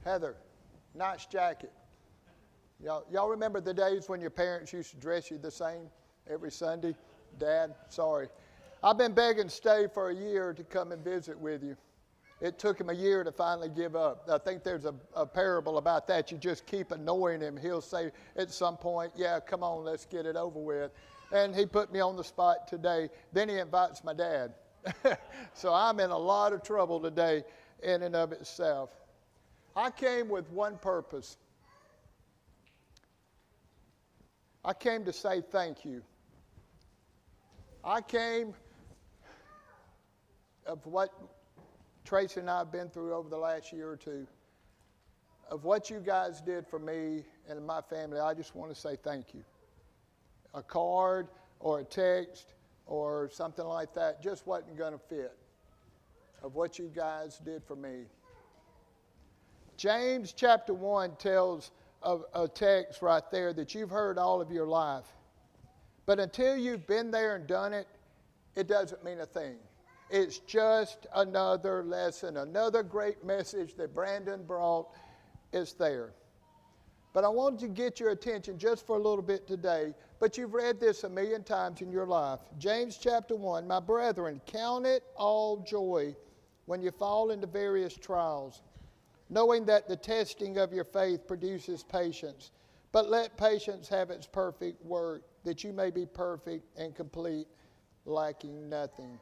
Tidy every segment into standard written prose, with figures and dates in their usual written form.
Heather, nice jacket. Y'all remember the days when your parents used to dress you the same every Sunday? Dad, sorry. I've been begging Steve for a year to come and visit with you. It took him a year to finally give up. I think there's a parable about that. You just keep annoying him. He'll say at some point, yeah, come on, let's get it over with. And he put me on the spot today. Then he invites my dad. So I'm in a lot of trouble today in and of itself. I came with one purpose. I came to say thank you. I came of what Tracy and I have been through over the last year or two, of what you guys did for me and my family. I just want to say thank you. A card or a text or something like that just wasn't going to fit of what you guys did for me. James chapter 1 tells of a text right there that you've heard all of your life. But until you've been there and done it, it doesn't mean a thing. It's just another lesson, another great message that Brandon brought is there. But I wanted to get your attention just for a little bit today. But you've read this a million times in your life. James chapter 1, my brethren, count it all joy when you fall into various trials, knowing that the testing of your faith produces patience. But let patience have its perfect work, that you may be perfect and complete, lacking nothing.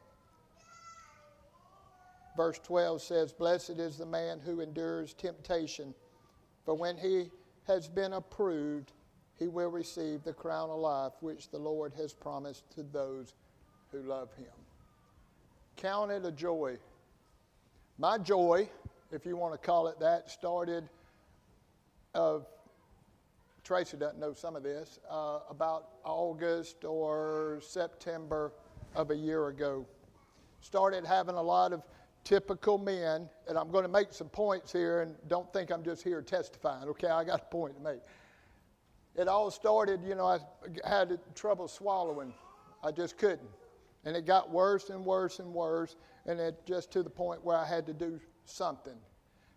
Verse 12 says, blessed is the man who endures temptation, for when he has been approved, he will receive the crown of life which the Lord has promised to those who love him. Count it a joy. My joy, if you want to call it that, started Tracy doesn't know some of this, about August or September of a year ago. Started having a lot of typical men, and I'm going to make some points here, and don't think I'm just here testifying, okay? I got a point to make. It all started, I had trouble swallowing. I just couldn't. And it got worse and worse and worse, and it just to the point where I had to do something.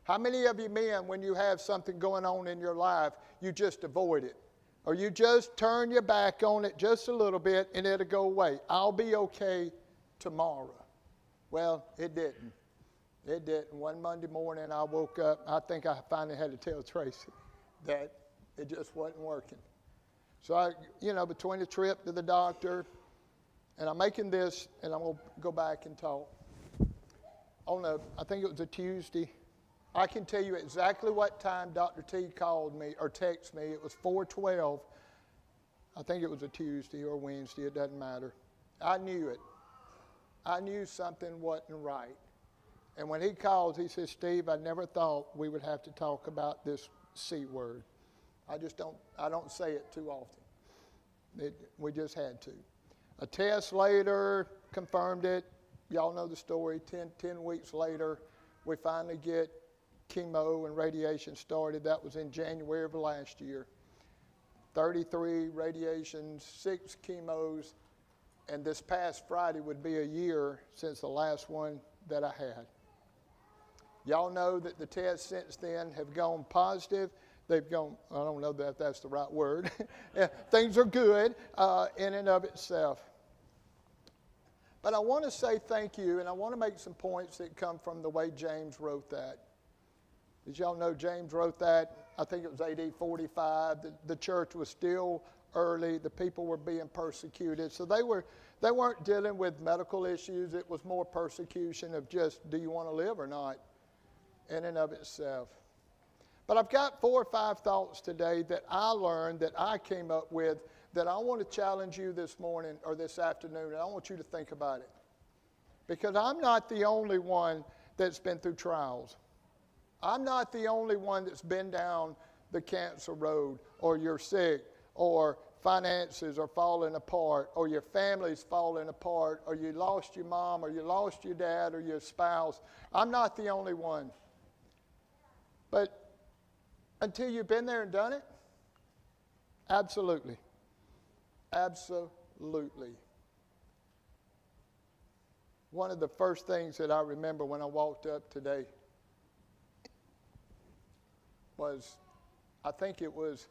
How many of you men, when you have something going on in your life, you just avoid it? Or you just turn your back on it just a little bit and it'll go away. I'll be okay tomorrow. Well, it didn't. It didn't. One Monday morning I woke up, I think I finally had to tell Tracy that it just wasn't working. So I, between the trip to the doctor, and I'm making this, and I'm going to go back and talk. I think it was a Tuesday. I can tell you exactly what time Dr. T called me or texted me. It was 4:12. I think it was a Tuesday or Wednesday. It doesn't matter. I knew it. I knew something wasn't right. And when he called, he said, Steve, I never thought we would have to talk about this C word. I don't say it too often. We just had to. A test later confirmed it. Y'all know the story. 10 weeks later, we finally get chemo and radiation started. That was in January of last year. 33 radiations, 6 chemos, and this past Friday would be a year since the last one that I had. Y'all know that the tests since then have gone positive. They've gone, I don't know if that's the right word. Things are good in and of itself. But I want to say thank you, and I want to make some points that come from the way James wrote that. As y'all know, James wrote that, I think it was AD 45. The church was still early. The people were being persecuted. So they weren't dealing with medical issues. It was more persecution of just, do you want to live or not, in and of itself. But I've got 4 or 5 thoughts today that I learned, that I came up with, that I want to challenge you this morning or this afternoon, and I want you to think about it. Because I'm not the only one that's been through trials. I'm not the only one that's been down the cancer road, or you're sick, or finances are falling apart, or your family's falling apart, or you lost your mom, or you lost your dad, or your spouse. I'm not the only one. But until you've been there and done it, absolutely. Absolutely. One of the first things that I remember when I walked up today, was, I think it was,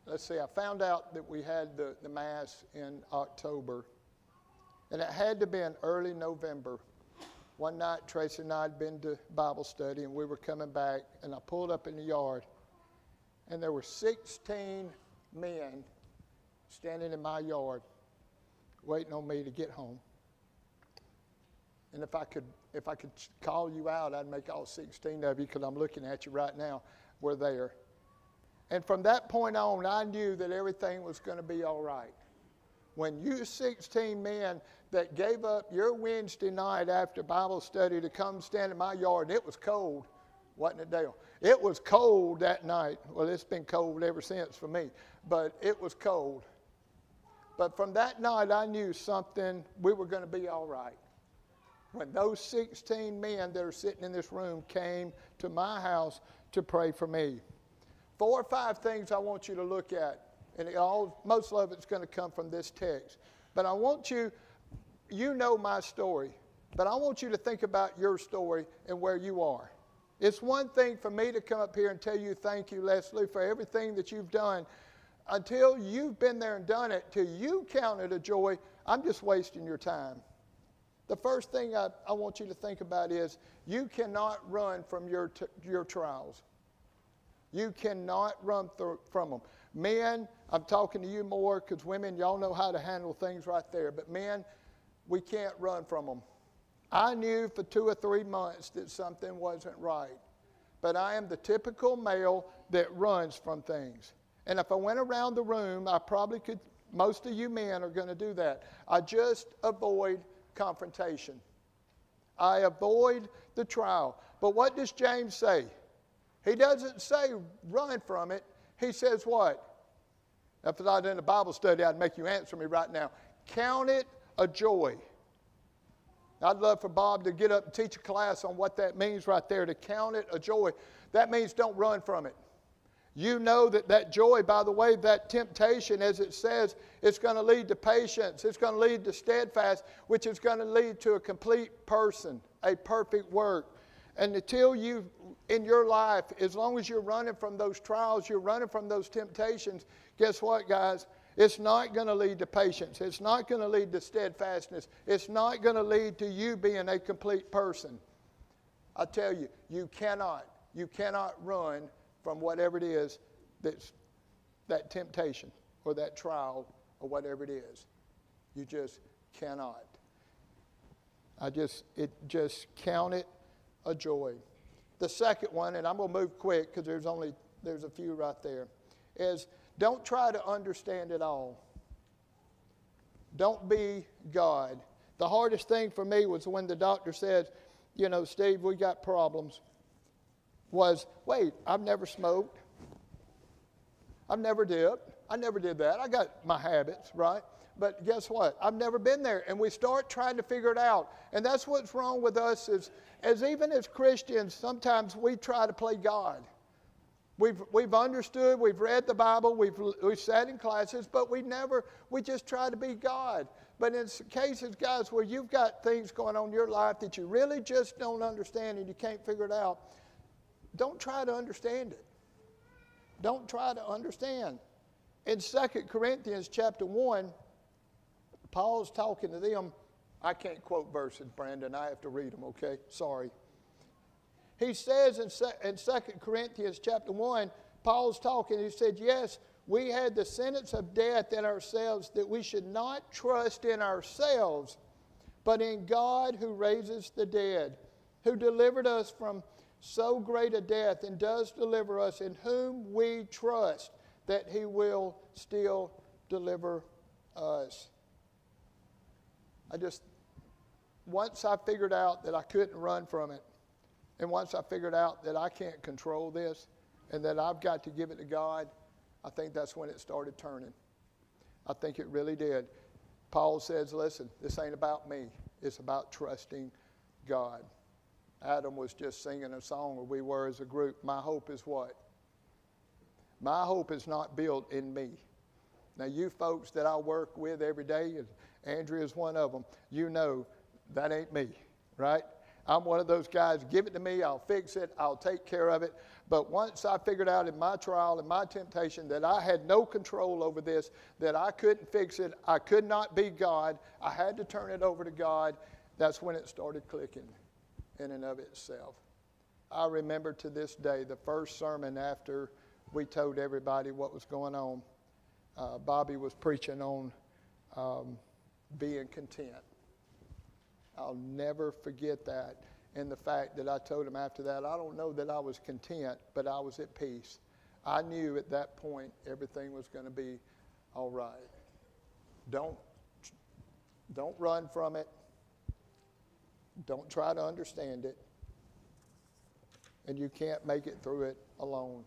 let's see, I found out that we had the Mass in October, and it had to be in early November. One night, Tracy and I had been to Bible study, and we were coming back, and I pulled up in the yard, and there were 16 men standing in my yard waiting on me to get home. And if I could call you out, I'd make all 16 of you, because I'm looking at you right now. We're there. And from that point on, I knew that everything was going to be all right. When you 16 men that gave up your Wednesday night after Bible study to come stand in my yard, and it was cold, wasn't it, Dale? It was cold that night. Well, it's been cold ever since for me, but it was cold. But from that night, I knew we were going to be all right. When those 16 men that are sitting in this room came to my house to pray for me. 4 or 5 things I want you to look at, and most of it's going to come from this text. But I want you know my story, but I want you to think about your story and where you are. It's one thing for me to come up here and tell you thank you, Leslie, for everything that you've done. Until you've been there and done it, till you count it a joy, I'm just wasting your time. The first thing I want you to think about is you cannot run from your trials. You cannot run from them. Men, I'm talking to you more because women, y'all know how to handle things right there. But men, we can't run from them. I knew for 2 or 3 months that something wasn't right. But I am the typical male that runs from things. And if I went around the room, I probably could, most of you men are going to do that. I just avoid confrontation. I avoid the trial. But what does James say? He doesn't say run from it. He says what? If I was in a Bible study, I'd make you answer me right now. Count it a joy. I'd love for Bob to get up and teach a class on what that means right there, to count it a joy. That means don't run from it. You know that joy, by the way, that temptation, as it says, it's going to lead to patience. It's going to lead to steadfast, which is going to lead to a complete person, a perfect work. And until you, in your life, as long as you're running from those trials, you're running from those temptations, guess what, guys? It's not going to lead to patience. It's not going to lead to steadfastness. It's not going to lead to you being a complete person. I tell you, you cannot run from whatever it is that's that temptation or that trial or whatever it is. You just cannot. Just count it a joy. The second one, and I'm going to move quick because there's a few right there, is don't try to understand it all. Don't be God. The hardest thing for me was when the doctor said, Steve, we got problems. Wait, I've never smoked. I've never dipped. I never did that. I got my habits, right? But guess what? I've never been there. And we start trying to figure it out. And that's what's wrong with us as even as Christians, sometimes we try to play God. We've understood, we've read the Bible, we've sat in classes, but we just try to be God. But in cases, guys, where you've got things going on in your life that you really just don't understand and you can't figure it out, don't try to understand it. Don't try to understand. In 2 Corinthians chapter 1, Paul's talking to them. I can't quote verses, Brandon. I have to read them, okay? Sorry. He says in 2 Corinthians chapter 1, Paul's talking. He said, yes, we had the sentence of death in ourselves, that we should not trust in ourselves, but in God who raises the dead, who delivered us from so great a death and does deliver us, in whom we trust that he will still deliver us. Once I figured out that I couldn't run from it, and once I figured out that I can't control this and that I've got to give it to God, I think that's when it started turning. I think it really did. Paul says, listen, this ain't about me. It's about trusting God. Adam was just singing a song, or we were as a group. My hope is what? My hope is not built in me. Now, you folks that I work with every day, and Andrea is one of them, you know that ain't me, right? I'm one of those guys, give it to me, I'll fix it, I'll take care of it. But once I figured out in my trial and my temptation that I had no control over this, that I couldn't fix it, I could not be God, I had to turn it over to God, that's when it started clicking in and of itself. I remember to this day the first sermon after we told everybody what was going on. Bobby was preaching on being content. I'll never forget that. And the fact that I told him after that, I don't know that I was content, but I was at peace. I knew at that point everything was going to be all right. Don't run from it. Don't try to understand it. And you can't make it through it alone.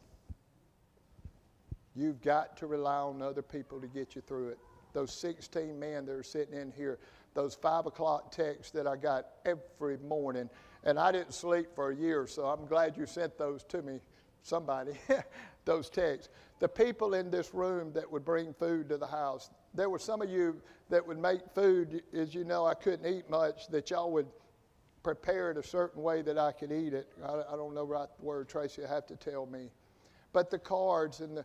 You've got to rely on other people to get you through it. Those 16 men that are sitting in here, those 5 o'clock texts that I got every morning, and I didn't sleep for a year, so I'm glad you sent those to me, somebody, those texts. The people in this room that would bring food to the house, there were some of you that would make food, as you know, I couldn't eat much, that y'all would prepare it a certain way that I could eat it. I don't know right the word, Tracy, you have to tell me. But the cards and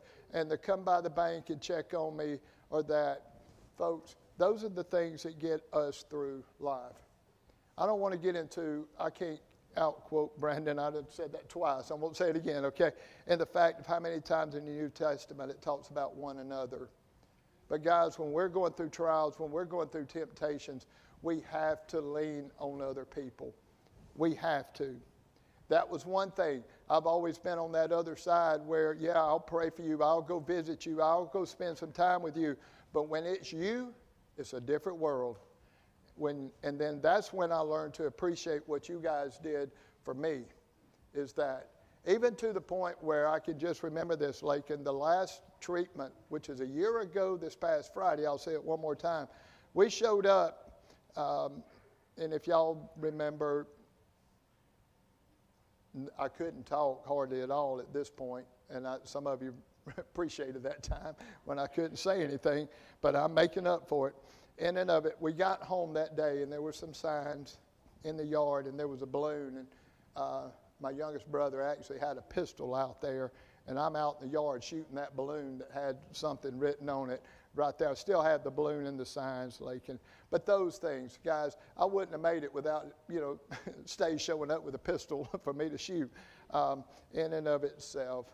the come by the bank and check on me or that, folks, those are the things that get us through life. I don't want to get into, I can't outquote Brandon, I've said that twice, I won't say it again, okay? And the fact of how many times in the New Testament it talks about one another. But guys, when we're going through trials, when we're going through temptations, we have to lean on other people. We have to. That was one thing. I've always been on that other side where, yeah, I'll pray for you, I'll go visit you, I'll go spend some time with you. But when it's you, it's a different world. And then that's when I learned to appreciate what you guys did for me, is that even to the point where I can just remember this, like in the last treatment, which is a year ago this past Friday, I'll say it one more time, we showed up, and if y'all remember, I couldn't talk hardly at all at this point, and some of you appreciated that time when I couldn't say anything, but I'm making up for it. In and of it, we got home that day, and there were some signs in the yard, and there was a balloon, and my youngest brother actually had a pistol out there, and I'm out in the yard shooting that balloon that had something written on it right there. I still have the balloon and the signs, Lakin. But those things, guys, I wouldn't have made it without, Stay showing up with a pistol for me to shoot in and of itself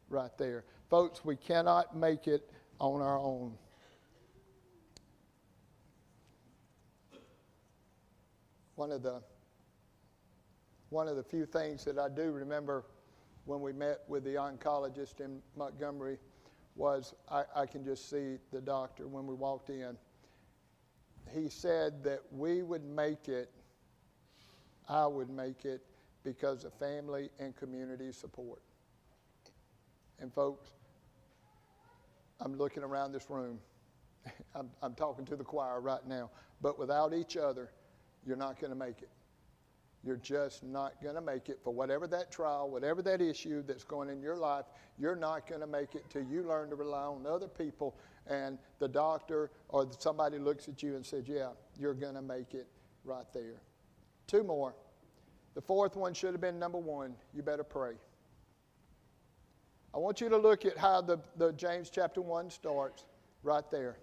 right there. Folks, we cannot make it on our own. One of the few things that I do remember when we met with the oncologist in Montgomery was I can just see the doctor when we walked in. He said that we would make it, I would make it, because of family and community support. And folks, I'm looking around this room. I'm talking to the choir right now. But without each other, you're not going to make it. You're just not going to make it for whatever that trial, whatever that issue that's going in your life. You're not going to make it till you learn to rely on other people and the doctor or somebody looks at you and says, yeah, you're going to make it right there. 2 more. The 4th one should have been number 1. You better pray. I want you to look at how the James chapter 1 starts right there.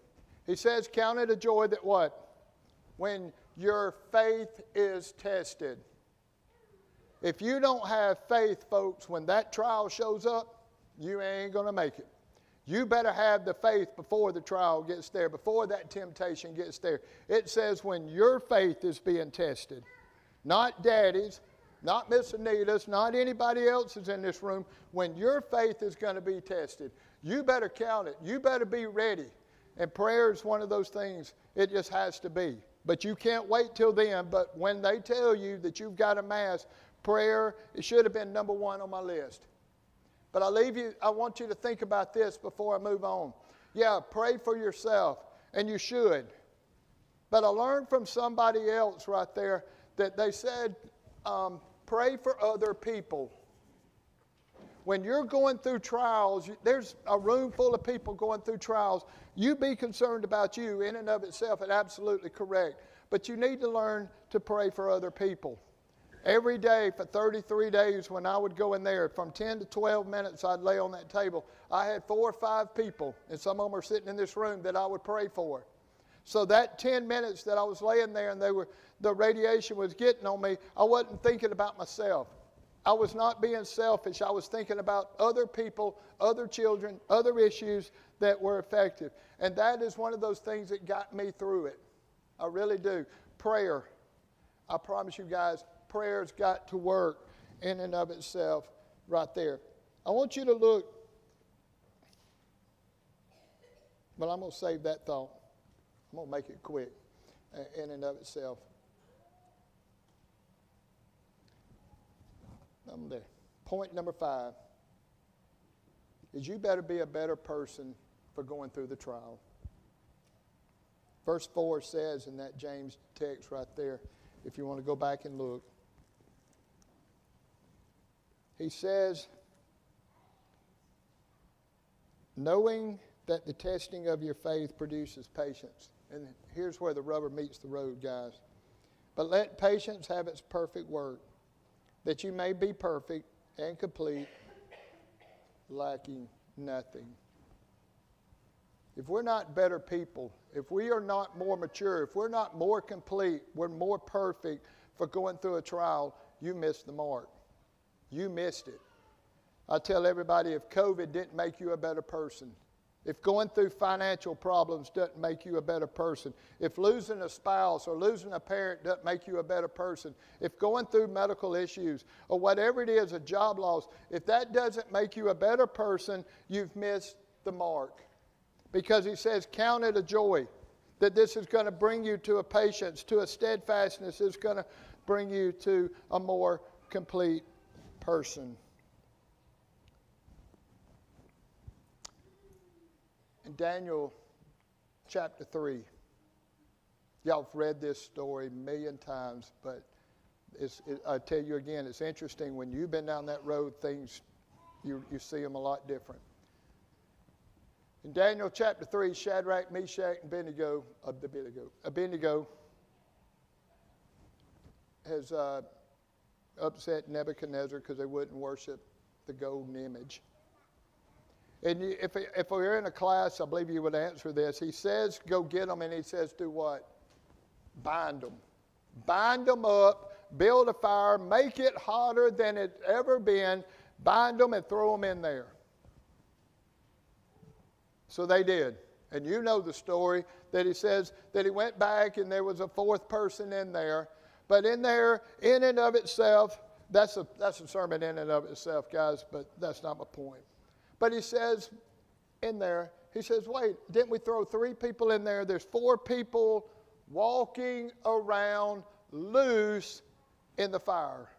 He says, count it a joy that what? When your faith is tested. If you don't have faith, folks, when that trial shows up, you ain't going to make it. You better have the faith before the trial gets there, before that temptation gets there. It says when your faith is being tested, not Daddy's, not Miss Anita's, not anybody else's in this room. When your faith is going to be tested, you better count it. You better be ready. And prayer is one of those things. It just has to be. But you can't wait till then. But when they tell you that you've got a mass, prayer, it should have been number 1 on my list. But I want you to think about this before I move on. Yeah, pray for yourself, and you should. But I learned from somebody else right there that they said, pray for other people. When you're going through trials, there's a room full of people going through trials. You be concerned about you in and of itself, and absolutely correct. But you need to learn to pray for other people. Every day for 33 days when I would go in there, from 10 to 12 minutes I'd lay on that table. I had 4 or 5 people, and some of them are sitting in this room, that I would pray for. So that 10 minutes that I was laying there and the radiation was getting on me, I wasn't thinking about myself. I was not being selfish. I was thinking about other people, other children, other issues that were effective. And that is one of those things that got me through it. I really do. Prayer. I promise you guys, prayer's got to work in and of itself right there. I want you to look, but I'm going to save that thought. I'm going to make it quick in and of itself. I'm there. Point number 5 is you better be a better person for going through the trial. Verse 4 says in that James text right there, if you want to go back and look, he says, knowing that the testing of your faith produces patience. And here's where the rubber meets the road, guys. But let patience have its perfect work, that you may be perfect and complete, lacking nothing. If we're not better people, if we are not more mature, if we're not more complete, we're more perfect for going through a trial, you missed the mark. You missed it. I tell everybody, if COVID didn't make you a better person, if going through financial problems doesn't make you a better person, if losing a spouse or losing a parent doesn't make you a better person, if going through medical issues or whatever it is, a job loss, if that doesn't make you a better person, you've missed the mark. Because he says, count it a joy, that this is going to bring you to a patience, to a steadfastness, it's going to bring you to a more complete person. In Daniel chapter 3, y'all have read this story a million times, but I tell you again, it's interesting. When you've been down that road, things, you see them a lot different. In Daniel chapter 3, Shadrach, Meshach, and Abednego has upset Nebuchadnezzar because they wouldn't worship the golden image. And if we were in a class, I believe you would answer this. He says, go get them, and he says, do what? Bind them. Bind them up, build a fire, make it hotter than it's ever been, bind them and throw them in there. So they did. And you know the story that he says that he went back and there was a 4th person in there. But in there, in and of itself, that's a sermon in and of itself, guys, but that's not my point. But he says in there, he says, wait, didn't we throw 3 people in there? There's 4 people walking around loose in the fire.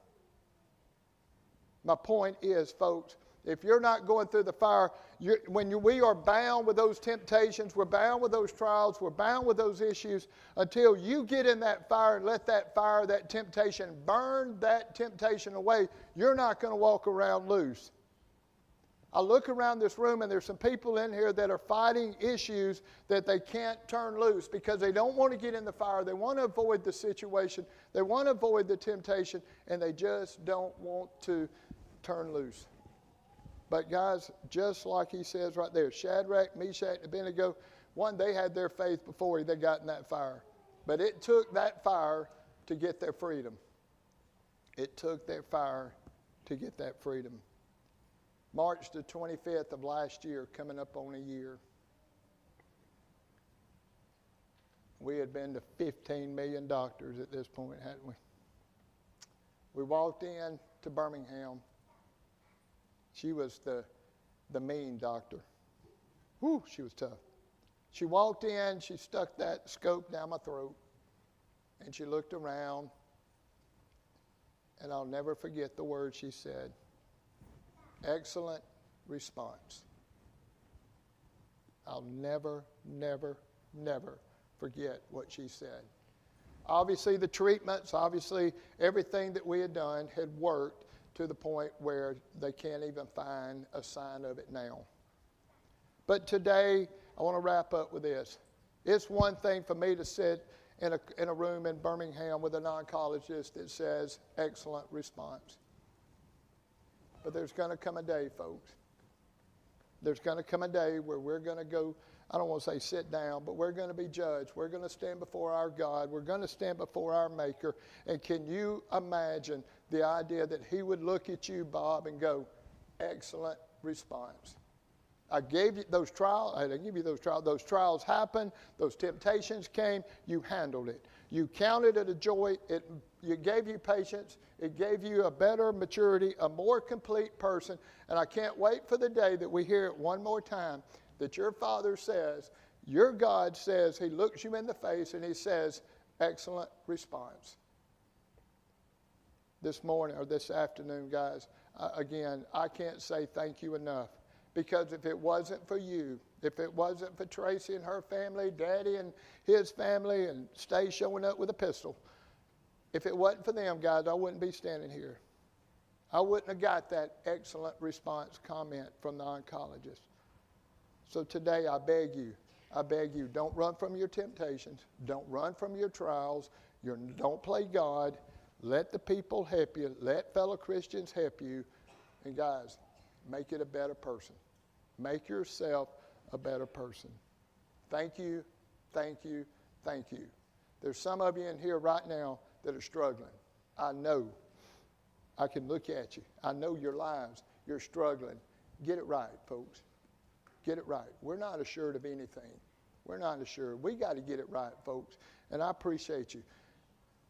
My point is, folks, if you're not going through the fire, we are bound with those temptations, we're bound with those trials, we're bound with those issues until you get in that fire and let that fire, that temptation, burn that temptation away. You're not going to walk around loose. I look around this room and there's some people in here that are fighting issues that they can't turn loose because they don't want to get in the fire. They want to avoid the situation. They want to avoid the temptation, and they just don't want to turn loose. But guys, just like he says right there, Shadrach, Meshach, and Abednego, one, they had their faith before they got in that fire. But it took that fire to get their freedom. It took their fire to get that freedom. March the 25th of last year, coming up on a year, we had been to 15 million doctors at this point, hadn't we? We walked in to Birmingham. She was the mean doctor. Whew, she was tough. She walked in, she stuck that scope down my throat, and she looked around, and I'll never forget the words she said. Excellent response. I'll never, never, never forget what she said. Obviously, the treatments, obviously, everything that we had done had worked to the point where they can't even find a sign of it now. But today, I want to wrap up with this. It's one thing for me to sit in a room in Birmingham with an oncologist that says, excellent response. But there's going to come a day, folks. There's going to come a day where we're going to go, I don't want to say sit down, but we're going to be judged. We're going to stand before our God. We're going to stand before our Maker. And can you imagine the idea that he would look at you, Bob, and go, excellent response. I gave you those trials. I didn't give you those trials. Those trials happened. Those temptations came. You handled it. You counted it a joy. It gave you patience. It gave you a better maturity, a more complete person. And I can't wait for the day that we hear it one more time, that your Father says, your God says, he looks you in the face and he says, excellent response. This morning or this afternoon, guys, again, I can't say thank you enough. Because if it wasn't for you, if it wasn't for Tracy and her family, Daddy and his family, and Stay showing up with a pistol, if it wasn't for them, guys, I wouldn't be standing here. I wouldn't have got that excellent response comment from the oncologist. So today, I beg you, don't run from your temptations. Don't run from your trials. Don't play God. Let the people help you. Let fellow Christians help you. And guys, make it a better person. Make yourself a better person. Thank you, thank you, thank you. There's some of you in here right now that are struggling. I know. I can look at you. I know your lives. You're struggling. Get it right, folks. Get it right. We're not assured of anything. We're not assured. We got to get it right, folks. And I appreciate you.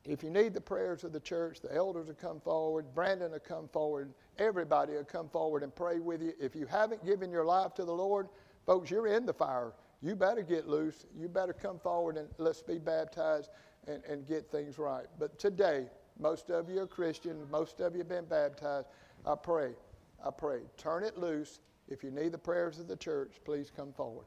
If you need the prayers of the church, the elders will come forward. Brandon will come forward. Everybody will come forward and pray with you. If you haven't given your life to the Lord, folks, you're in the fire. You better get loose. You better come forward and let's be baptized and get things right. But today, most of you are Christians. Most of you have been baptized. I pray. Turn it loose. If you need the prayers of the church, please come forward.